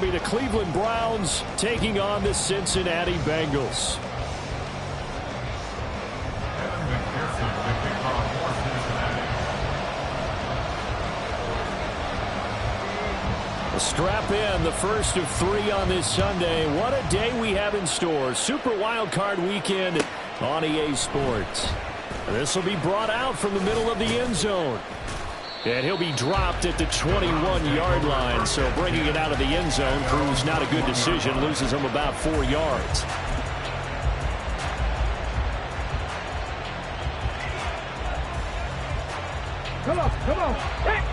Be the Cleveland Browns taking on the Cincinnati Bengals. Strap in, the first of 3 on this Sunday. What a day we have in store. Super Wild Card Weekend on EA Sports. This will be brought out from the middle of the end zone. And he'll be dropped at the 21-yard line. So bringing it out of the end zone proves not a good decision. Loses him about 4 yards. Come on, come on. Hey.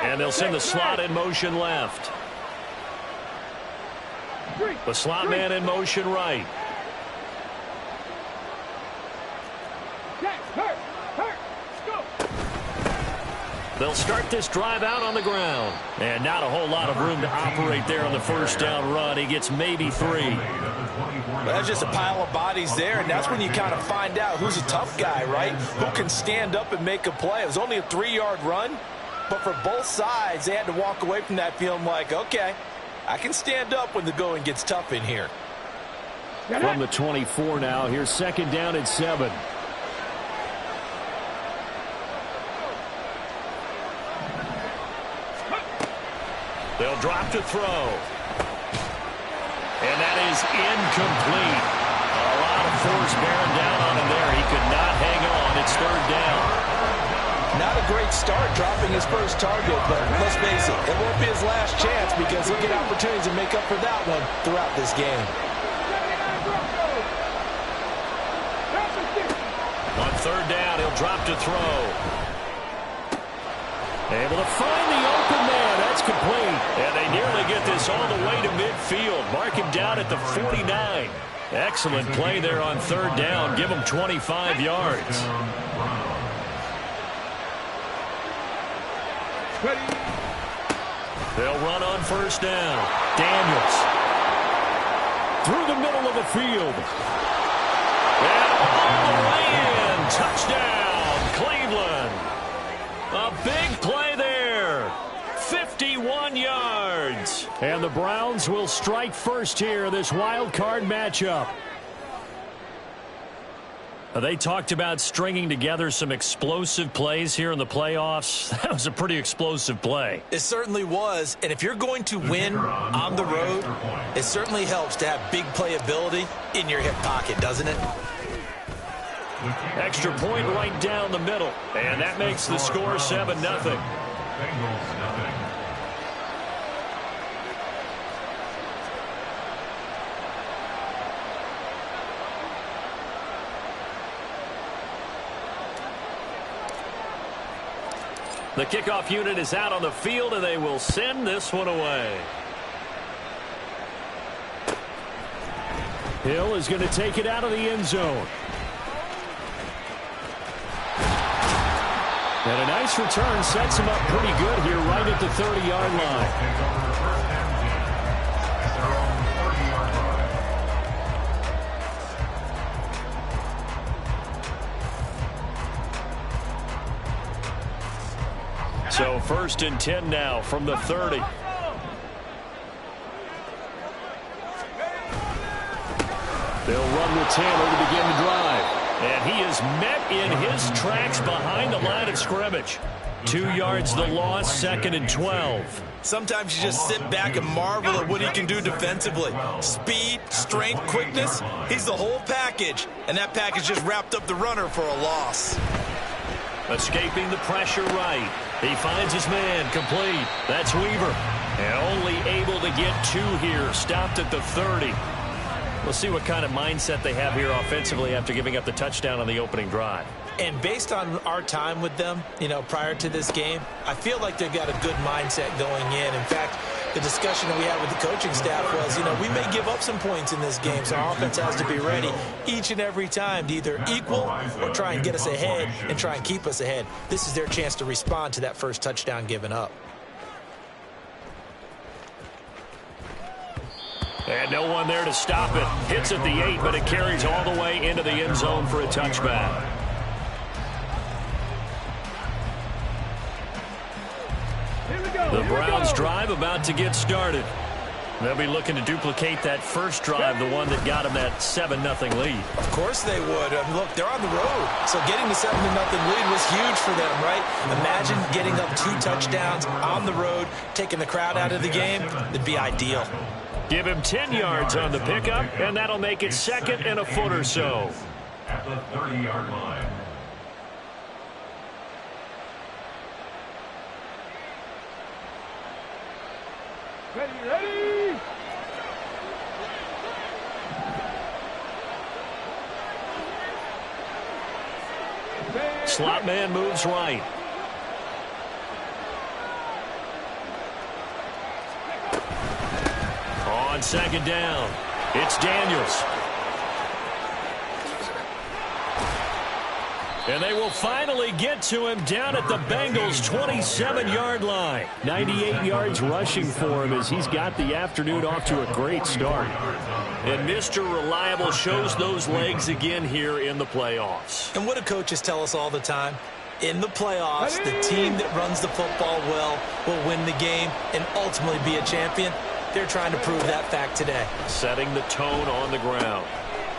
And they'll send the slot in motion left. The slot man in motion right. They'll start this drive out on the ground. And not a whole lot of room to operate there on the first down run. He gets maybe 3. Well, that's just a pile of bodies there, and that's when you kind of find out who's a tough guy, right? Who can stand up and make a play. It was only a 3-yard run, but for both sides, they had to walk away from that feeling like, okay, I can stand up when the going gets tough in here. From the 24 now, here's second down and 7. They'll drop to throw. And that is incomplete. A lot of force bearing down on him there. He could not hang on. It's third down. Not a great start dropping his first target, but let's face it, it won't be his last chance because he'll get opportunities to make up for that one throughout this game. On third down, he'll drop to throw. Able to find the open man. That's complete. And they nearly get this all the way to midfield. Mark him down at the 49. Excellent play there on third down. Give him 25 yards. They'll run on first down. Daniels. Through the middle of the field. And all the way in. Touchdown, Cleveland. A big play there. 51 yards. And the Browns will strike first here, this wild card matchup. They talked about stringing together some explosive plays here in the playoffs. That was a pretty explosive play. It certainly was. And if you're going to win on the road, it certainly helps to have big playability in your hip pocket, doesn't it? Extra point right down the middle. And that makes the score 7-0. The kickoff unit is out on the field, and they will send this one away. Hill is going to take it out of the end zone. And a nice return sets him up pretty good here right at the 30-yard line. So first and 10 now from the 30. They'll run with Taylor to begin the drive. And he is met in his tracks behind the line of scrimmage. 2 yards the loss, second and 12. Sometimes you just sit back and marvel at what he can do defensively. Speed, strength, quickness, he's the whole package. And that package just wrapped up the runner for a loss. Escaping the pressure right. He finds his man complete. That's Weaver. And only able to get 2 here. Stopped at the 30. We'll see what kind of mindset they have here offensively after giving up the touchdown on the opening drive. And based on our time with them, prior to this game, I feel like they've got a good mindset going in. In fact, the discussion that we had with the coaching staff was, we may give up some points in this game, so our offense has to be ready each and every time to either equal or try and get us ahead and try and keep us ahead. This is their chance to respond to that first touchdown given up. And no one there to stop it. Hits at the 8, but it carries all the way into the end zone for a touchback. Here we go. The Browns drive about to get started. They'll be looking to duplicate that first drive, the one that got them that 7-0 lead. Of course they would. Look, they're on the road, so getting the 7-0 lead was huge for them, right? Imagine getting up 2 touchdowns on the road, taking the crowd out of the game. That'd be ideal. Give him 10 yards on the pickup, and that'll make it 2nd and a foot or so. At the 30-yard line. Ready. Slot man moves right. On 2nd down, it's Daniels. And they will finally get to him down at the Bengals' 27-yard line. 98 yards rushing for him as he's got the afternoon off to a great start. And Mr. Reliable shows those legs again here in the playoffs. And what do coaches tell us all the time? In the playoffs, the team that runs the football well will win the game and ultimately be a champion. They're trying to prove that fact today. Setting the tone on the ground.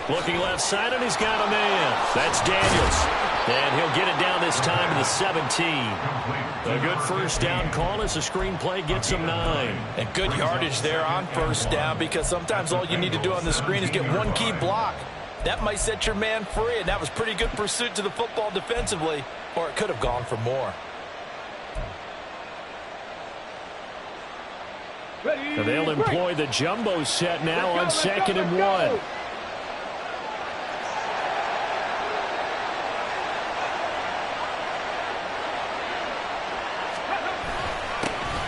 Looking left side, and he's got a man. That's Daniels. And he'll get it down this time to the 17. A good first down call as the screen play gets him 9. And good yardage there on first down, because sometimes all you need to do on the screen is get one key block. That might set your man free, and that was pretty good pursuit to the football defensively, or it could have gone for more. Ready. And they'll employ the jumbo set now on 2nd and 1.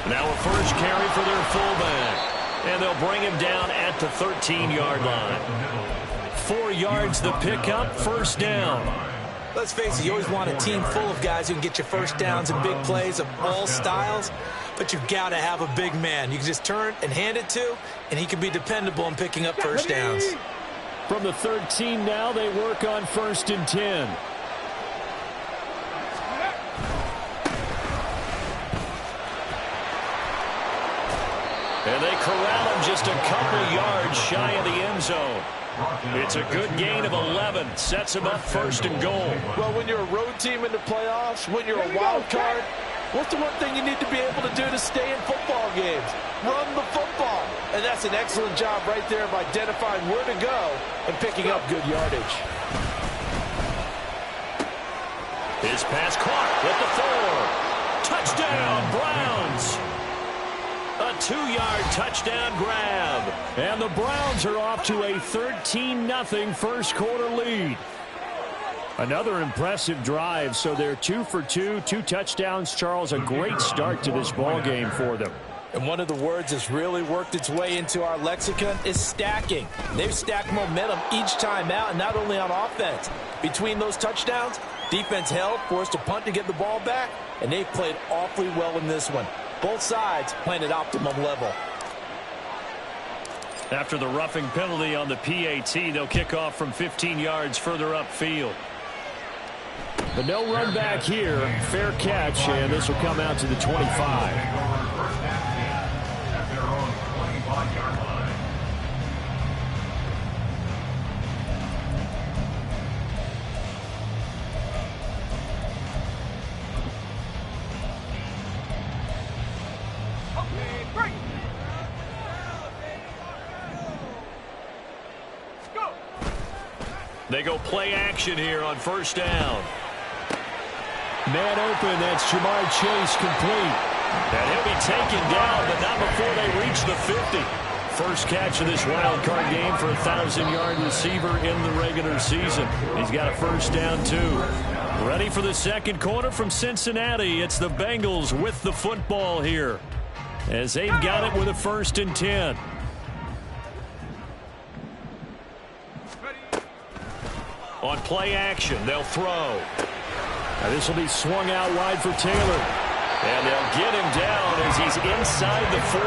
Now a first carry for their fullback. And they'll bring him down at the 13-yard line. 4 yards the pickup, first down. Let's face it, you always want a team full of guys who can get you first downs and big plays of all styles, but you've got to have a big man you can just turn and hand it to, and he can be dependable in picking up first downs. From the 13 now, they work on 1st and 10. And they corral him just a couple yards shy of the end zone. It's a good gain of 11. Sets him up 1st and goal. Well, when you're a road team in the playoffs, when you're a wild card, what's the one thing you need to be able to do to stay in football games? Run the football. And that's an excellent job right there of identifying where to go and picking up good yardage. His pass caught at the 4. Touchdown, Browns. A 2-yard touchdown grab. And the Browns are off to a 13-0 first quarter lead. Another impressive drive, so they're 2 for 2, 2 touchdowns. Charles, a great start to this ball game for them. And one of the words that's really worked its way into our lexicon is stacking. They've stacked momentum each time out, and not only on offense. Between those touchdowns, defense held, forced a punt to get the ball back, and they've played awfully well in this one. Both sides playing at optimum level. After the roughing penalty on the PAT, they'll kick off from 15 yards further upfield. But no run back here. Fair catch, and this will come out to the 25. They go play action here on 1st down. Man open, that's Jamar Chase complete. And he'll be taken down, but not before they reach the 50. First catch of this wild card game for a 1,000-yard receiver in the regular season. He's got a first down, too. Ready for the second quarter from Cincinnati. It's the Bengals with the football here, as they've got it with a 1st and 10. On play action, they'll throw. Now this will be swung out wide for Taylor. And they'll get him down as he's inside the 40.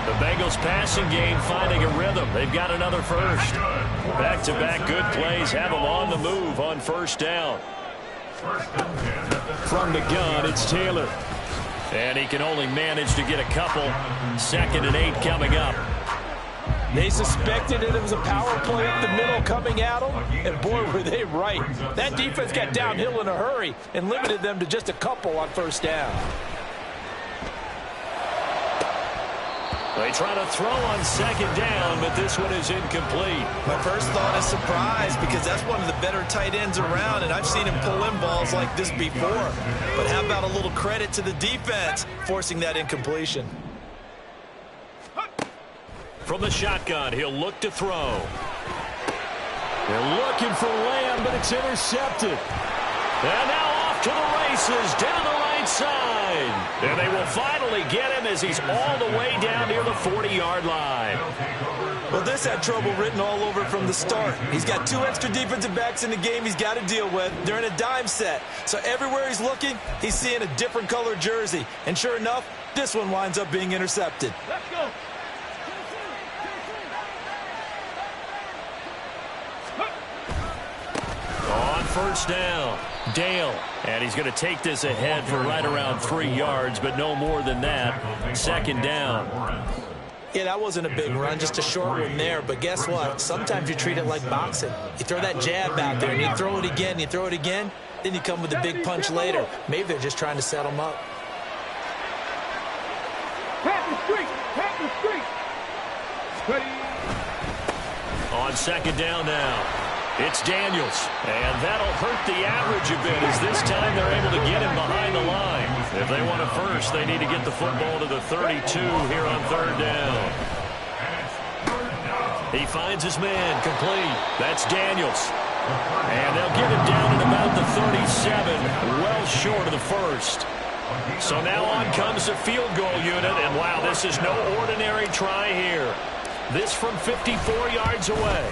The Bengals passing game finding a rhythm. They've got another first. Back-to-back good plays have them on the move on 1st down. From the gun, it's Taylor. And he can only manage to get a couple. 2nd and 8 coming up. They suspected that it was a power play up the middle coming at them, and boy, were they right. That defense got downhill in a hurry and limited them to just a couple on 1st down. They try to throw on 2nd down, but this one is incomplete. My first thought is surprise, because that's one of the better tight ends around, and I've seen him pull in balls like this before. But how about a little credit to the defense forcing that incompletion? From the shotgun, he'll look to throw. They're looking for Lamb, but it's intercepted. And now off to the races, down the right side. And they will finally get him as he's all the way down near the 40-yard line. Well, this had trouble written all over it from the start. He's got 2 extra defensive backs in the game he's got to deal with. They're in a dime set. So everywhere he's looking, he's seeing a different color jersey. And sure enough, this one winds up being intercepted. Let's go. On 1st down, Dale. And he's going to take this ahead for right around 3 yards, but no more than that. 2nd down. Yeah, that wasn't a big run, just a short one there. But guess what? Sometimes you treat it like boxing. You throw that jab out there, and you throw it again, then you come with a big punch later. Maybe they're just trying to set him up. Tap the street. Tap the street. Ready. On 2nd down now, it's Daniels. And that'll hurt the average a bit, as this time they're able to get him behind the line. If they want it first, they need to get the football to the 32 here on 3rd down. He finds his man, complete. That's Daniels. And they'll get him down at about the 37, well short of the 1st. So now on comes the field goal unit, and wow, this is no ordinary try here. This from 54 yards away.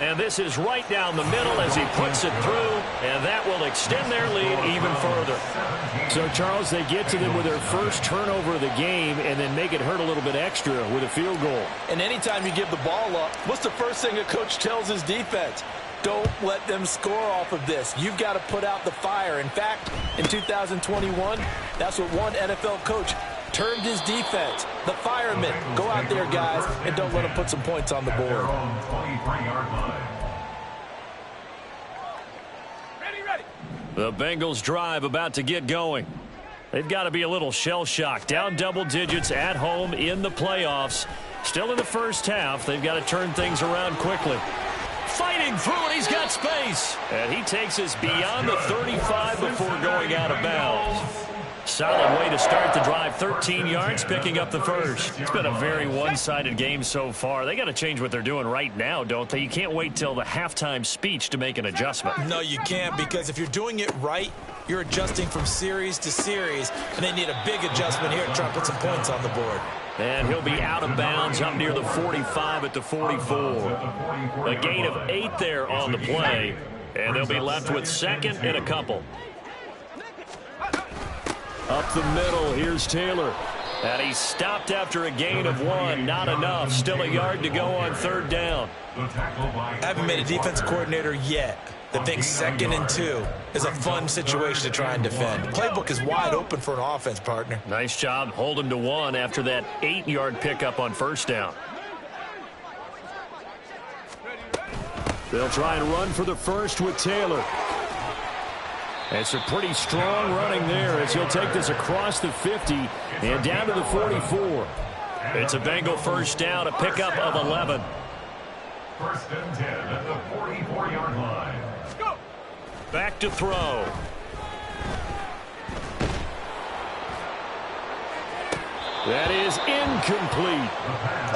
And this is right down the middle as he puts it through, and that will extend their lead even further. So, Charles, they get to them with their first turnover of the game and then make it hurt a little bit extra with a field goal. And anytime you give the ball up, what's the first thing a coach tells his defense? Don't let them score off of this. You've got to put out the fire. In fact, in 2021, that's what one NFL coach termed his defense. The firemen. Go out there, guys, and don't let them put some points on the board. The Bengals drive about to get going. They've got to be a little shell-shocked. Down double digits at home in the playoffs. Still in the 1st half. They've got to turn things around quickly. Fighting through it, he's got space. And he takes us beyond the 35 before going out of bounds. Solid way to start the drive. 13 yards, picking up the 1st. It's been a very one-sided game so far. They got to change what they're doing right now, don't they? You can't wait till the halftime speech to make an adjustment. No, you can't, because if you're doing it right, you're adjusting from series to series, and they need a big adjustment here to try to put some points on the board. And he'll be out of bounds up near the 45 at the 44. A gain of 8 there on the play, and they'll be left with 2nd and a couple. Up the middle, here's Taylor. And he's stopped after a gain of 1. Not enough. Still a yard to go on 3rd down. I haven't made a defense coordinator yet that thinks 2nd and 2 is a fun situation to try and defend. The playbook is wide open for an offense, partner. Nice job holding to 1 after that 8-yard pickup on 1st down. They'll try and run for the 1st with Taylor. It's a pretty strong running there as he'll take this across the 50 and down to the 44. It's a Bengal 1st down, a pickup of 11. 1st and 10 at the 44-yard line. Go. Back to throw. That is incomplete.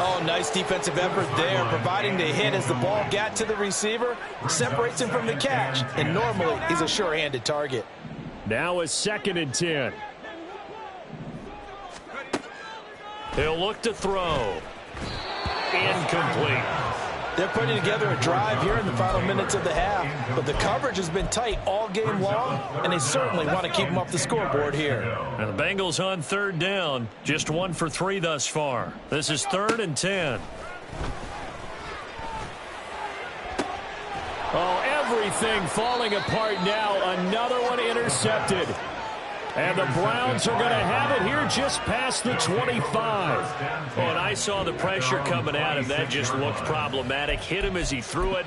Oh, nice defensive effort there, providing the hit as the ball got to the receiver, separates him from the catch, and normally he's a sure-handed target. Now a 2nd and 10. He'll look to throw. Incomplete. They're putting together a drive here in the final minutes of the half, but the coverage has been tight all game long, and they certainly want to keep them off the scoreboard here. And the Bengals on 3rd down, just 1 for 3 thus far. This is 3rd and 10. Oh, everything falling apart now. Another one intercepted. And the Browns are going to have it here just past the 25. Well, and I saw the pressure coming at him. That just looked problematic. Hit him as he threw it,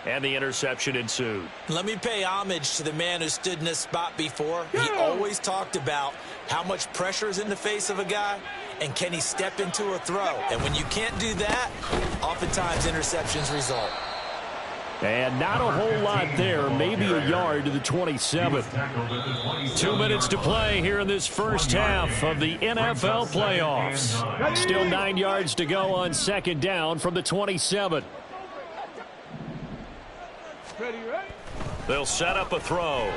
and the interception ensued. Let me pay homage to the man who stood in this spot before. He always talked about how much pressure is in the face of a guy, and can he step into a throw. And when you can't do that, oftentimes interceptions result. And not a whole lot there, maybe a yard to the 27. 2 minutes to play here in this first half of the NFL playoffs. Still 9 yards to go on second down from the 27. They'll set up a throw.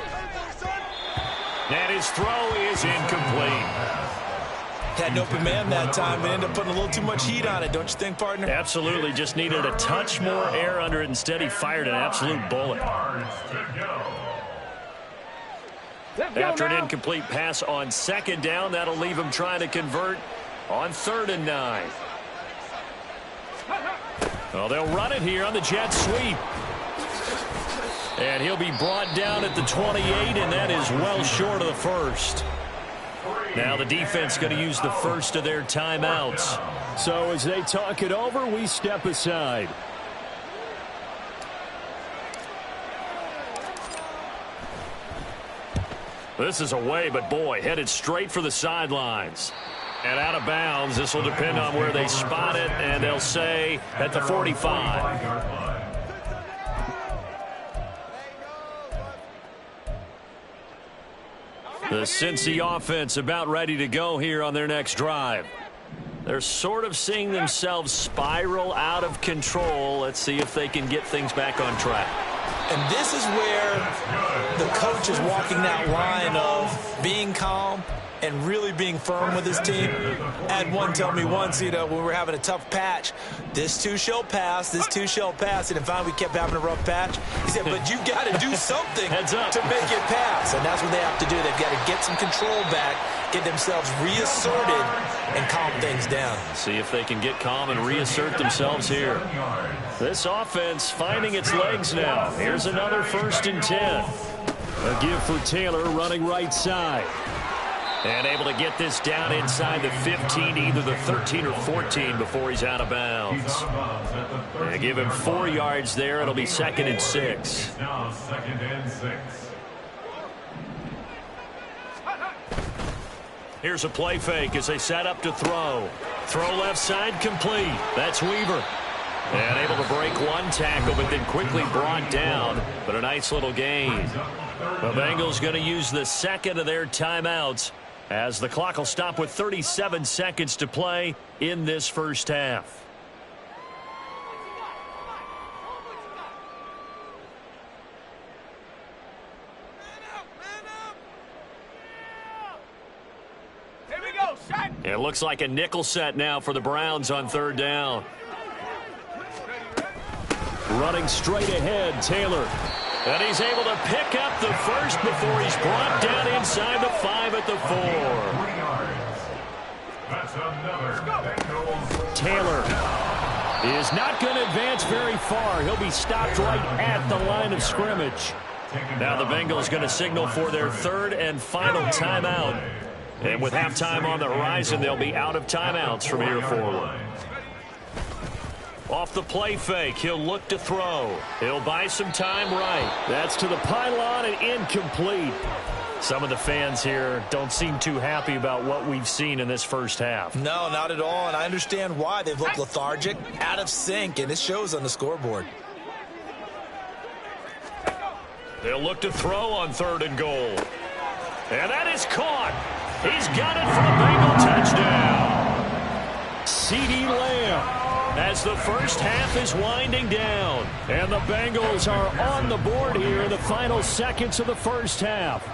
And his throw is incomplete. Had an open man that time and ended up putting a little too much heat on it, don't you think, partner? Absolutely. Just needed a touch more air under it. Instead, he fired an absolute bullet. After an incomplete pass on second down, that'll leave him trying to convert on 3rd and 9. Well, they'll run it here on the jet sweep. And he'll be brought down at the 28, and that is well short of the first. Now the defense going to use the first of their timeouts. So as they talk it over, we step aside. This is away, but boy, headed straight for the sidelines. And out of bounds. This will depend on where they spot it, and they'll say at the 45. The Cincy offense about ready to go here on their next drive. They're sort of seeing themselves spiral out of control. Let's see if they can get things back on track. And this is where the coach is walking that line of being calm and really being firm with his team. I had one tell me once, when we were having a tough patch, this too shall pass, this too shall pass. And finally we kept having a rough patch. He said, but you got to do something to make it pass. And that's what they have to do. They've got to get some control back, get themselves reasserted, and calm things down. See if they can get calm and reassert themselves here. This offense finding its legs now. Here's another 1st and 10. A give for Taylor running right side. And able to get this down inside the 15, either the 13 or 14 before he's out of bounds. They give him 4 yards there. It'll be 2nd and 6. Now 2nd and 6. Here's a play fake as they set up to throw. Throw left side complete. That's Weaver. And able to break one tackle, but then quickly brought down. But a nice little gain. The Bengals going to use the second of their timeouts as the clock will stop with 37 seconds to play in this first half. Here we go, shot. It looks like a nickel set now for the Browns on 3rd down. Running straight ahead, Taylor. And he's able to pick up the first before he's brought down inside the 5 at the 4. That's another. Taylor is not going to advance very far. He'll be stopped right at the line of scrimmage. Now the Bengals going to signal for their 3rd and final timeout. And with halftime on the horizon, they'll be out of timeouts from here forward. Off the play fake, he'll look to throw. He'll buy some time right. That's to the pylon and incomplete. Some of the fans here don't seem too happy about what we've seen in this first half. No, not at all, and I understand why. They've looked lethargic, out of sync, and it shows on the scoreboard. They'll look to throw on 3rd and goal. And that is caught. He's got it for a Bengal touchdown. CeeDee Lamb. As the first half is winding down. And the Bengals are on the board here in the final seconds of the first half.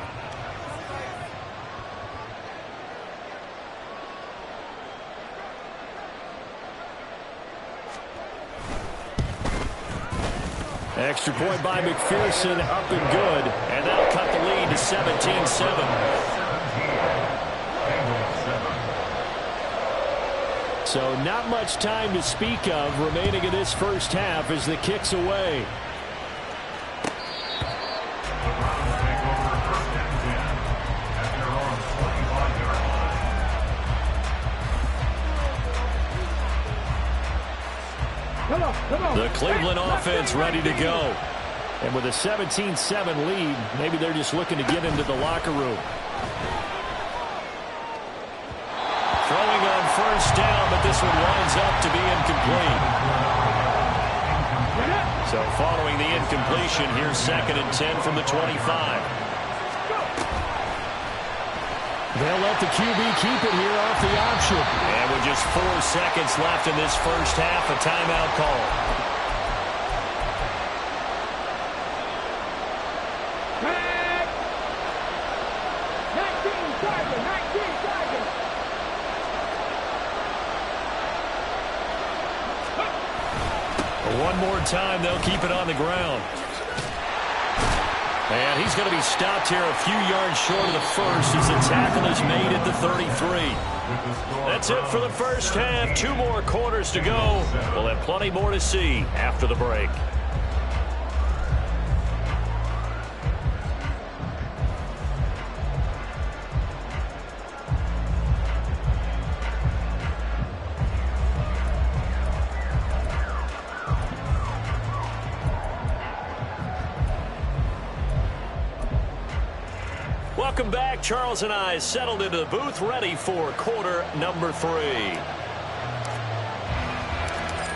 Extra point by McPherson, up and good. And that'll cut the lead to 17-7. So not much time to speak of remaining in this first half as the kick's away. The Cleveland offense ready to go. And with a 17-7 lead, maybe they're just looking to get into the locker room. Throwing on first down, but this one winds up to be incomplete. So following the incompletion, here's 2nd and 10 from the 25. They'll let the QB keep it here off the option. And with just 4 seconds left in this first half, a timeout call. Tag. 19 Tigers, 19 Tigers. One more time, they'll keep it on the ground. And he's going to be stopped here a few yards short of the first as the tackle is made at the 33. That's it for the first half. 2 more quarters to go. We'll have plenty more to see after the break. Welcome back. Charles and I settled into the booth, ready for quarter number 3.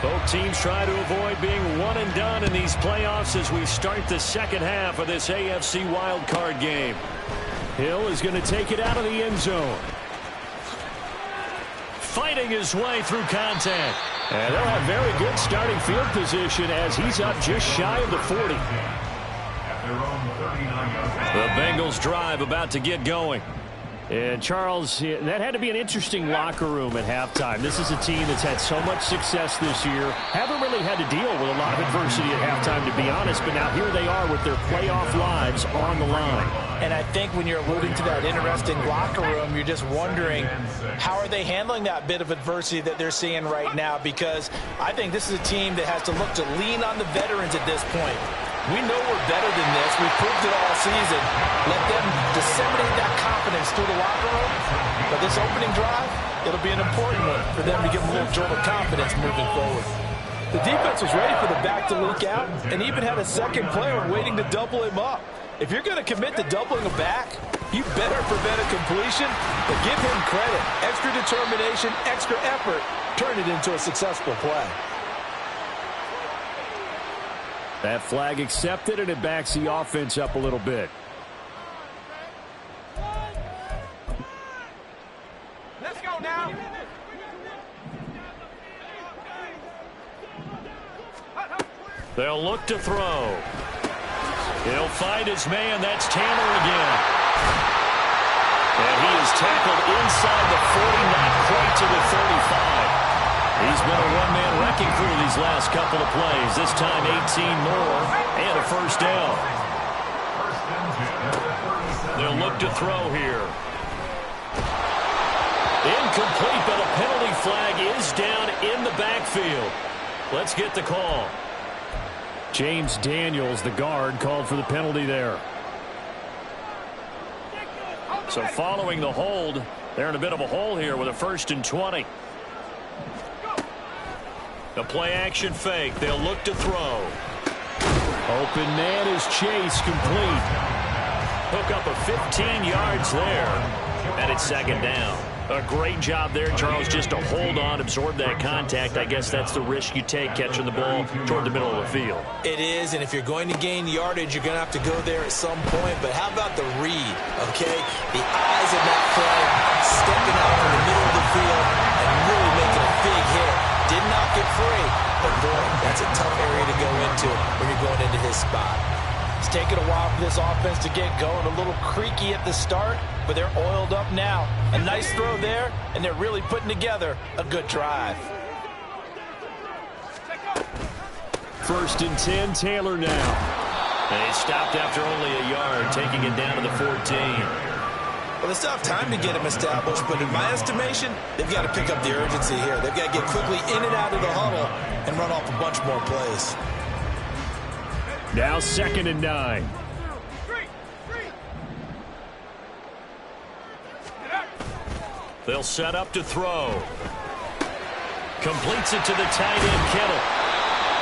Both teams try to avoid being one and done in these playoffs as we start the second half of this AFC wildcard game. Hill is going to take it out of the end zone. Fighting his way through contact. And they'll have very good starting field position as he's up just shy of the 40. The Bengals drive about to get going. And Charles, that had to be an interesting locker room at halftime. This is a team that's had so much success this year. Haven't really had to deal with a lot of adversity at halftime, to be honest. But now here they are with their playoff lives on the line. And I think when you're alluding to that interesting locker room, you're just wondering how are they handling that bit of adversity that they're seeing right now, because I think this is a team that has to look to lean on the veterans at this point. We know we're better than this. We've proved it all season. Let them disseminate that confidence through the locker room. But this opening drive, it'll be an important one for them to give them a little jolt of confidence moving forward. The defense was ready for the back to leak out and even had a second player waiting to double him up. If you're going to commit to doubling a back, you better prevent a completion, but give him credit. Extra determination, extra effort, turn it into a successful play. That flag accepted, and it backs the offense up a little bit. Let's go now. They'll look to throw. He'll find his man. That's Tanner again. And he is tackled inside the 40, not quite to the 35. He's been a one-man wrecking crew these last couple of plays. This time 18 more and a first down. They'll look to throw here. Incomplete, but a penalty flag is down in the backfield. Let's get the call. James Daniels, the guard, called for the penalty there. So following the hold, they're in a bit of a hole here with a 1st and 20. The play-action fake. They'll look to throw. Open man is Chase, complete. Hook up of 15 yards there. And it's 2nd down. A great job there, Charles, just to hold on, absorb that contact. I guess that's the risk you take catching the ball toward the middle of the field. It is, and if you're going to gain yardage, you're going to have to go there at some point. But how about the read, okay? The eyes of that play, stepping out from the middle of the field and really making a big hit. Did not get free, but boy, that's a tough area to go into when you're going into his spot. It's taken a while for this offense to get going, a little creaky at the start, but they're oiled up now. A nice throw there, and they're really putting together a good drive. 1st and 10, Taylor now. And he stopped after only a yard, taking it down to the 14. Well, they still have time to get him established, but in my estimation, they've got to pick up the urgency here. They've got to get quickly in and out of the huddle and run off a bunch more plays. Now 2nd and 9. They'll set up to throw. Completes it to the tight end, Kittle.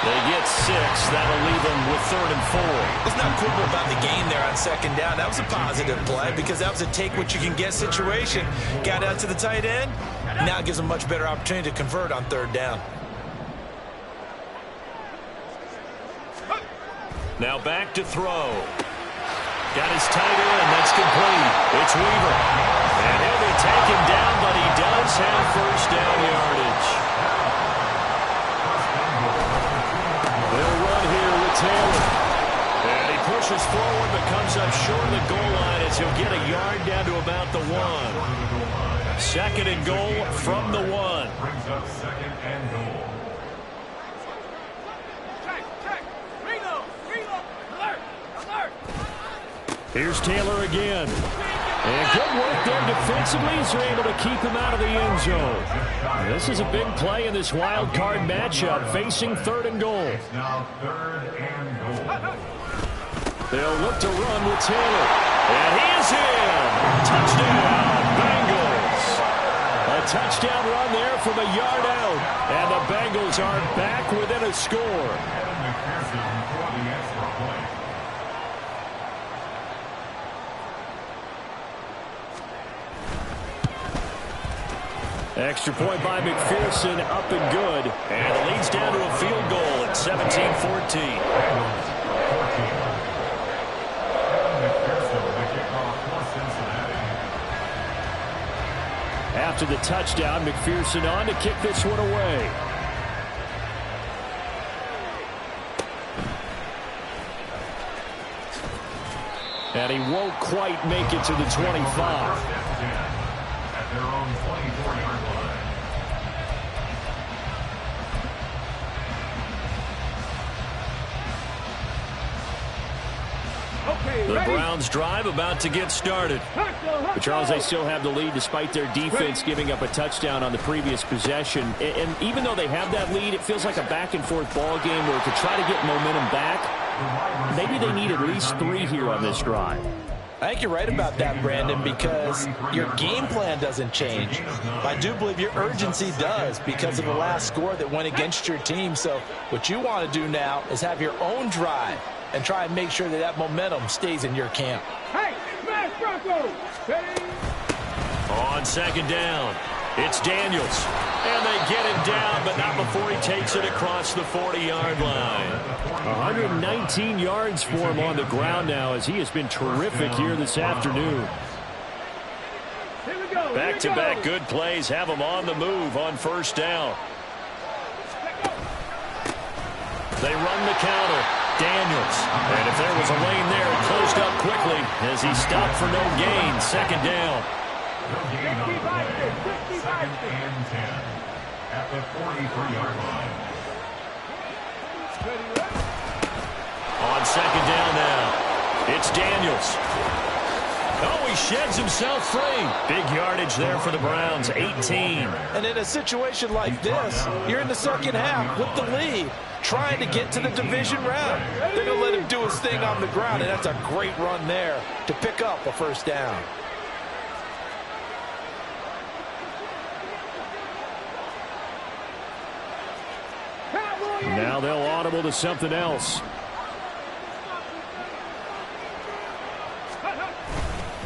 They get 6. That'll leave them with 3rd and 4. It's not quibble about the gain there on 2nd down. That was a positive play because that was a take-what-you-can-get situation. Got out to the tight end. Now it gives them a much better opportunity to convert on 3rd down. Now back to throw. Got his tight end. That's complete. It's Weaver. And he'll be taken down, but he does have 1st down yardage. They'll run here with Taylor. And he pushes forward but comes up short of the goal line as he'll get a yard down to about the 1. 2nd and goal from the 1. Brings up 2nd and goal. Here's Taylor again. And good work there defensively as they're able to keep him out of the end zone. This is a big play in this wild card matchup facing 3rd and goal. It's now 3rd and goal. They'll look to run with Taylor. And he is in. Touchdown, Bengals. A touchdown run there from a yard out. And the Bengals are back within a score. Evan McPherson for the extra point. Extra point by McPherson, up and good. And it leads down to a field goal at 17-14. After the touchdown, McPherson on to kick this one away. And he won't quite make it to the 25. At their own 24-yard line. Okay, The ready? Browns drive about to get started. But Charles, they still have the lead despite their defense giving up a touchdown on the previous possession. And even though they have that lead, it feels like a back-and-forth ball game where to try to get momentum back, maybe they need at least 3 here on this drive. I think you're right about that, Brandon, because your game plan doesn't change. I do believe your urgency does because of the last score that went against your team. So what you want to do now is have your own drive and try and make sure that that momentum stays in your camp. Hey, smash Bronco! Ready? On 2nd down, it's Daniels. And they get him down, but not before he takes it across the 40-yard line. 119 yards for him on the ground now as he has been terrific here this afternoon. Here we go. Back-to-back good plays have him on the move on 1st down. They run the counter. Daniels. And if there was a lane there, it closed up quickly as he stopped for no gain. 2nd down. No gain on the play. 2nd and 10 at the 43-yard line. On 2nd down now, it's Daniels. Oh, he sheds himself free. Big yardage there for the Browns, 18. And in a situation like this, you're in the 2nd half with the lead, trying to get to the division round. They're going to let him do his thing on the ground, and that's a great run there to pick up a 1st down. Now they'll audible to something else.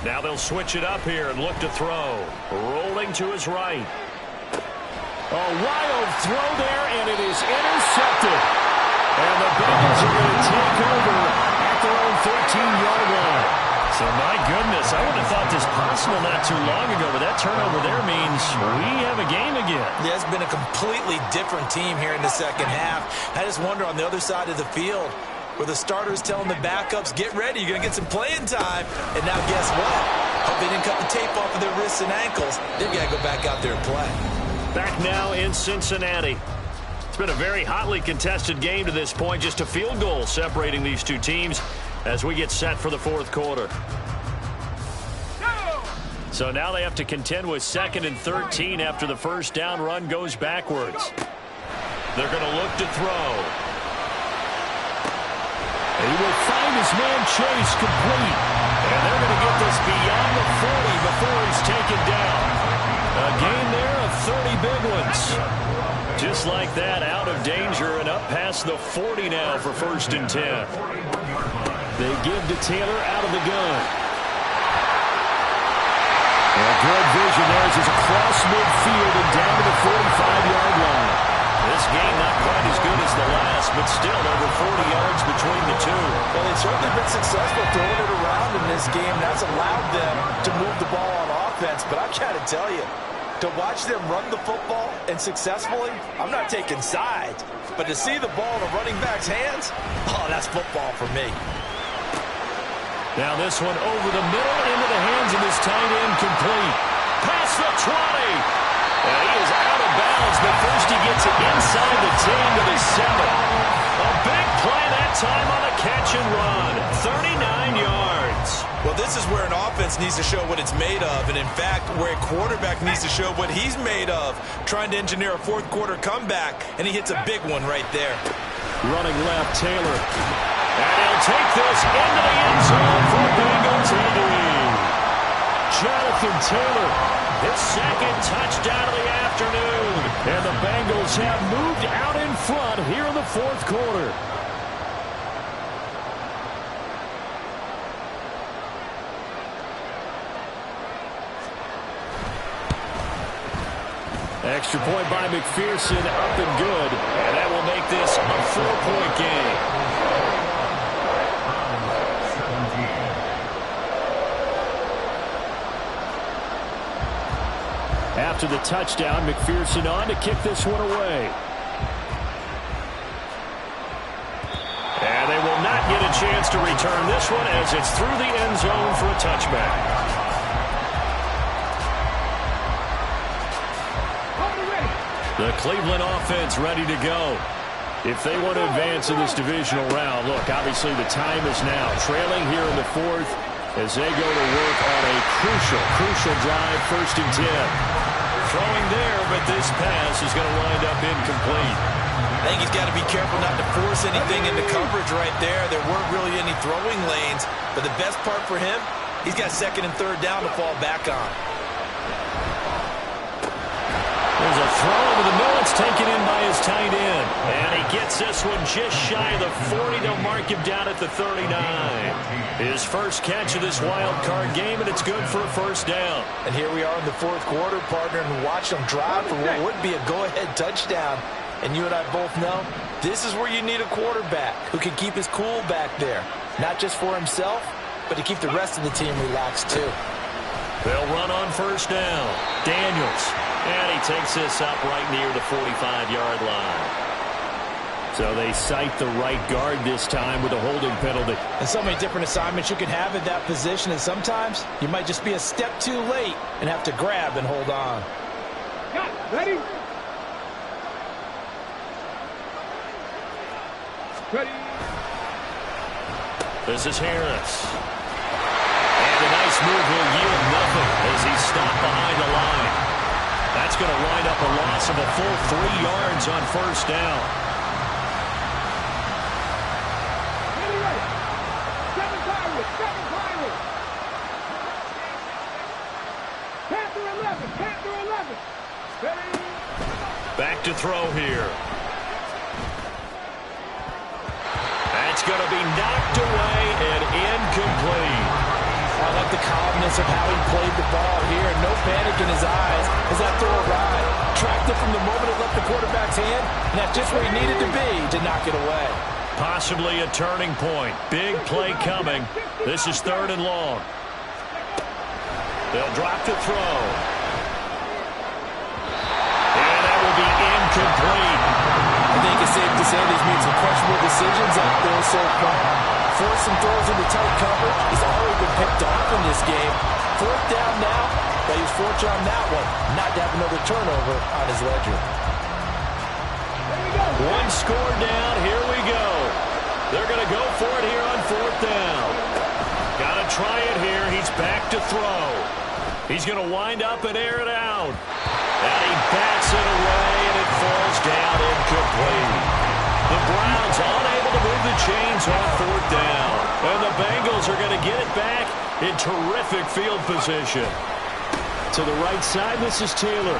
Now they'll switch it up here and look to throw. Rolling to his right. A wild throw there, and it is intercepted. And the Bengals are going to take over at their own 13-yard line. So, my goodness, I would have thought this possible not too long ago, but that turnover there means we have a game again. Yeah, it's been a completely different team here in the 2nd half. I just wonder on the other side of the field where the starters telling the backups, get ready, you're going to get some playing time. And now guess what? Hope they didn't cut the tape off of their wrists and ankles. They've got to go back out there and play. Back now in Cincinnati. It's been a very hotly contested game to this point. Just a field goal separating these two teams as we get set for the 4th quarter. So now they have to contend with 2nd and 13 after the 1st down run goes backwards. They're going to look to throw. He will find his man Chase complete. And they're going to get this beyond the 40 before he's taken down. A gain there of 30 big ones. Just like that, out of danger and up past the 40 now for 1st and 10. They give to Taylor out of the gun. And good vision there as he's across midfield and down to the 45-yard line. This game not quite as good as the last, but still over 40 yards between the two. Well, they've certainly been successful throwing it around in this game. That's allowed them to move the ball on offense. But I've got to tell you, to watch them run the football and successfully, I'm not taking sides. But to see the ball in a running back's hands, oh, that's football for me. Now this one over the middle into the hands of his tight end, complete. Past the 20. And he is out of bounds, but first he gets it inside the 10 to the 7. A big play that time on a catch and run. 39 yards. Well, this is where an offense needs to show what it's made of, and in fact, where a quarterback needs to show what he's made of, trying to engineer a fourth quarter comeback, and he hits a big one right there. Running left, Taylor. And he'll take this into the end zone for Bengal TD. Jonathan Taylor, his second touchdown of the afternoon. And the Bengals have moved out in front here in the fourth quarter. Extra point by McPherson, up and good. And that will make this a 4-point game. After the touchdown, McPherson on to kick this one away. And they will not get a chance to return this one as it's through the end zone for a touchback. The Cleveland offense ready to go. If they want to advance in this divisional round, look, obviously the time is now. Trailing here in the fourth as they go to work on a crucial drive, 1st and 10. Throwing there, but this pass is going to wind up incomplete. I think he's got to be careful not to force anything into coverage right there. There weren't really any throwing lanes, but the best part for him, he's got 2nd and 3rd down to fall back on. There's a throw over the middle. It's taken in by his tight end. And he gets this one just shy of the 40. They'll mark him down at the 39. His first catch of this wild card game, and it's good for a 1st down. And here we are in the fourth quarter, partner, and watch them drive for what would be a go-ahead touchdown. And you and I both know this is where you need a quarterback who can keep his cool back there. Not just for himself, but to keep the rest of the team relaxed too. They'll run on 1st down. Daniels. And he takes this up right near the 45-yard line. So they cite the right guard this time with a holding penalty. And so many different assignments you can have at that position, and sometimes you might just be a step too late and have to grab and hold on. Ready? Ready. This is Harris. And a nice move will yield nothing as he's stopped behind the line. That's going to wind up a loss of a full 3 yards on 1st down. Back to throw here. That's going to be knocked away and incomplete. I like the calmness of how he played the ball here. No panic in his eyes as that throw arrived. Tracked it from the moment it left the quarterback's hand, and that's just where he needed to be to knock it away. Possibly a turning point. Big play coming. This is 3rd and long. They'll drop to throw. And that will be incomplete. I think it's safe to say he's made some questionable decisions out there so far. Forcing throws into tight coverage. He's already been picked off in this game. 4th down now, but he's fortunate on that one not to have another turnover on his ledger. One score down. Here we go. They're going to go for it here on 4th down. Got to try it here. He's back to throw. He's going to wind up and air it out. And he backs it away, and it falls down incomplete. The Browns unable to move the chains on 4th down. And the Bengals are going to get it back in terrific field position. To the right side, this is Taylor.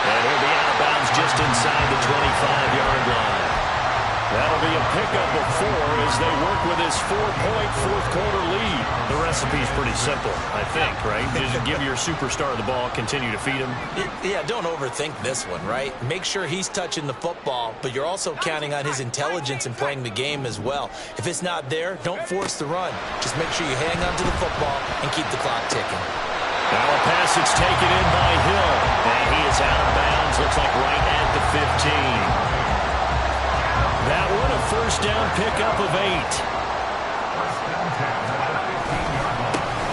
And he'll be out of bounds just inside the 25-yard line. That'll be a pickup of 4 as they work with this 4-point fourth-quarter lead. The recipe's pretty simple, I think, right? Just give your superstar the ball, continue to feed him. Yeah, don't overthink this one, right? Make sure he's touching the football, but you're also counting on his intelligence in playing the game as well. If it's not there, don't force the run. Just make sure you hang on to the football and keep the clock ticking. Now a pass that's taken in by Hill. And he is out of bounds, looks like right at the 15. That one a first down pickup of 8.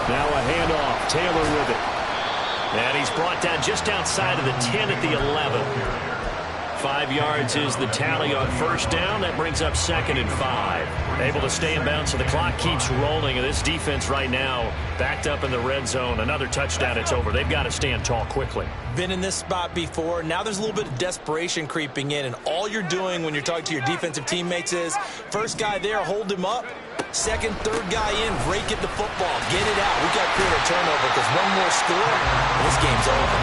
Now a handoff. Taylor with it. And he's brought down just outside of the 10 at the 11. 5 yards is the tally on first down. That brings up 2nd and 5. Able to stay in bounds, so the clock keeps rolling. And this defense right now backed up in the red zone. Another touchdown, it's over. They've got to stand tall quickly. Been in this spot before. Now there's a little bit of desperation creeping in, and all you're doing when you're talking to your defensive teammates is first guy there, hold him up. Second, third guy in, rake at the football. Get it out. We've got to create a turnover because one more score, and this game's over.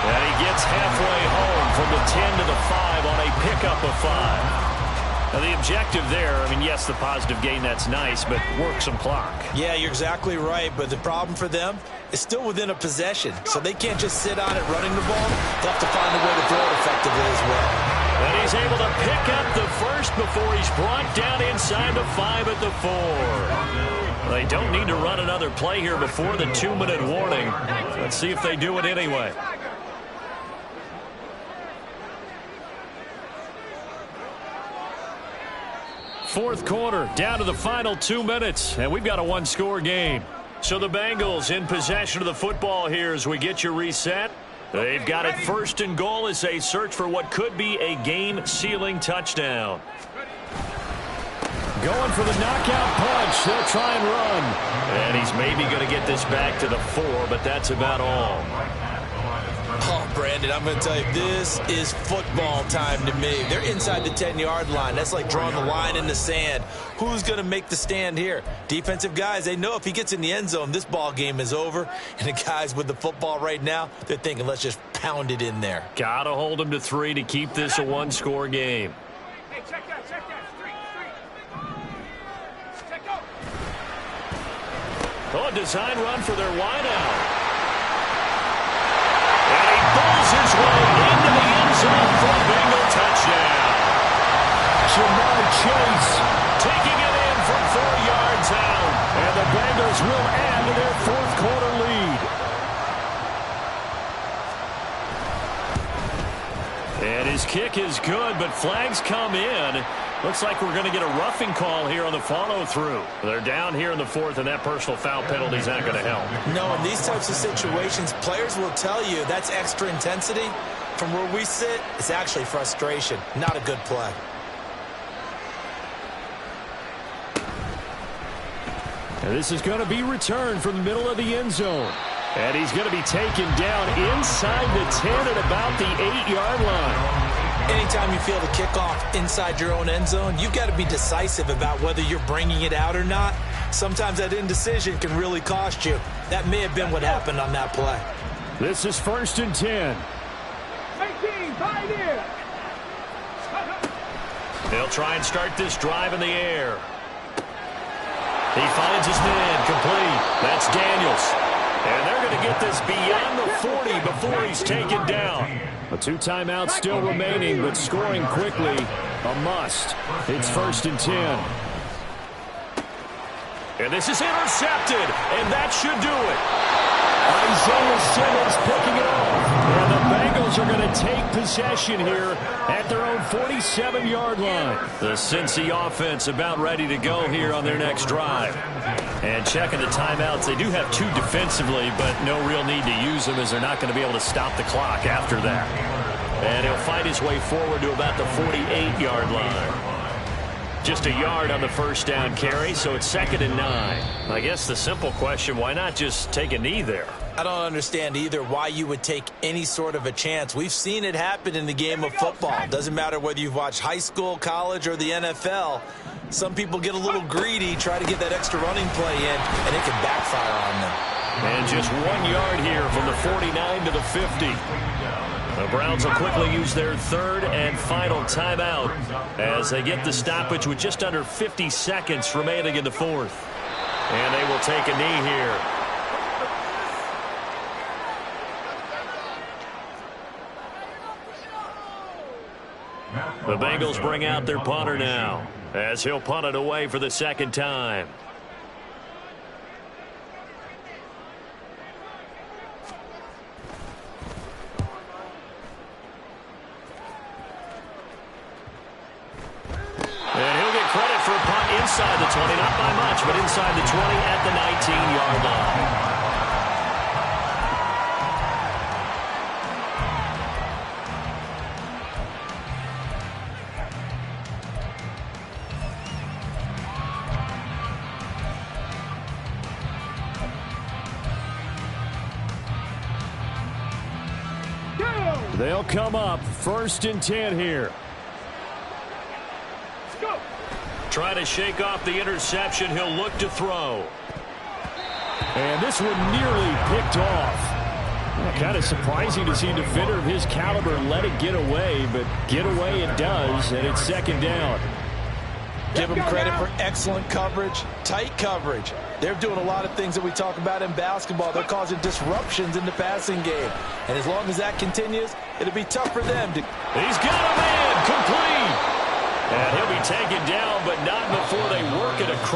And he gets halfway home from the 10 to the 5 on a pickup of 5. Now the objective there, I mean, yes, the positive gain, that's nice, but work some clock. Yeah, you're exactly right, but the problem for them is still within a possession, so they can't just sit on it running the ball. They'll have to find a way to throw it effectively as well. And he's able to pick up the first before he's brought down inside the 5 at the 4. They don't need to run another play here before the 2-minute warning. Let's see if they do it anyway. Fourth quarter, down to the final 2 minutes, and we've got a one-score game. So the Bengals in possession of the football here as we get your reset. They've got it 1st and goal as they search for what could be a game-sealing touchdown. Going for the knockout punch. They'll try and run. And he's maybe going to get this back to the 4, but that's about all. Oh, Brandon, I'm going to tell you, this is football time to me. They're inside the 10-yard line. That's like drawing the line in the sand. Who's going to make the stand here? Defensive guys, they know if he gets in the end zone, this ball game is over. And the guys with the football right now, they're thinking, let's just pound it in there. Got to hold him to 3 to keep this a one-score game. Hey, check that. Street. Check out. Oh, a design run for their wideout. And he pulls his way into the end zone for a Bengal touchdown. Jamar Chase taking it in from 4 yards out. And the Bengals will add to their fourth-quarter lead. And his kick is good, but flags come in. Looks like we're going to get a roughing call here on the follow-through. They're down here in the 4th, and that personal foul penalty is not going to help. No, in these types of situations, players will tell you that's extra intensity. From where we sit, it's actually frustration, not a good play. And this is going to be returned from the middle of the end zone. And he's going to be taken down inside the 10 at about the 8-yard line. Anytime you feel the kickoff inside your own end zone, you've got to be decisive about whether you're bringing it out or not. Sometimes that indecision can really cost you. That may have been what happened on that play. This is 1st and 10. 18, tied in. They'll try and start this drive in the air. He finds his man complete. That's Daniels. And they're going to get this beyond the 40 before he's taken down. A 2 timeouts still remaining, but scoring quickly, a must. It's 1st and 10. And this is intercepted, and that should do it. Isaiah Simmons picking it off. And the Bengals are going to take possession here at their own 47-yard line. The Cincy offense about ready to go here on their next drive. And checking the timeouts, they do have 2 defensively, but no real need to use them as they're not going to be able to stop the clock after that. And he'll fight his way forward to about the 48-yard line. Just a yard on the first down carry, so it's 2nd and 9. I guess the simple question, why not just take a knee there? I don't understand either why you would take any sort of a chance. We've seen it happen in the game of football. Doesn't matter whether you've watched high school, college, or the NFL. Some people get a little greedy, try to get that extra running play in, and it can backfire on them. And just 1 yard here from the 49 to the 50. The Browns will quickly use their third and final timeout as they get the stoppage with just under 50 seconds remaining in the fourth. And they will take a knee here. The Bengals bring out their punter now as he'll punt it away for the second time. And he'll get credit for a punt inside the 20, not by much, but inside the 20 at the 19-yard line. They'll come up 1st and 10 here. Go. Trying to shake off the interception. He'll look to throw. And this one nearly picked off. Kind of surprising to see a defender of his caliber let it get away, but get away it does, and it's 2nd down. Give them credit for excellent coverage, tight coverage. They're doing a lot of things that we talk about in basketball. They're causing disruptions in the passing game. And as long as that continues, it'll be tough for them to... He's got a man complete. And he'll be taken down, but not before they work it across.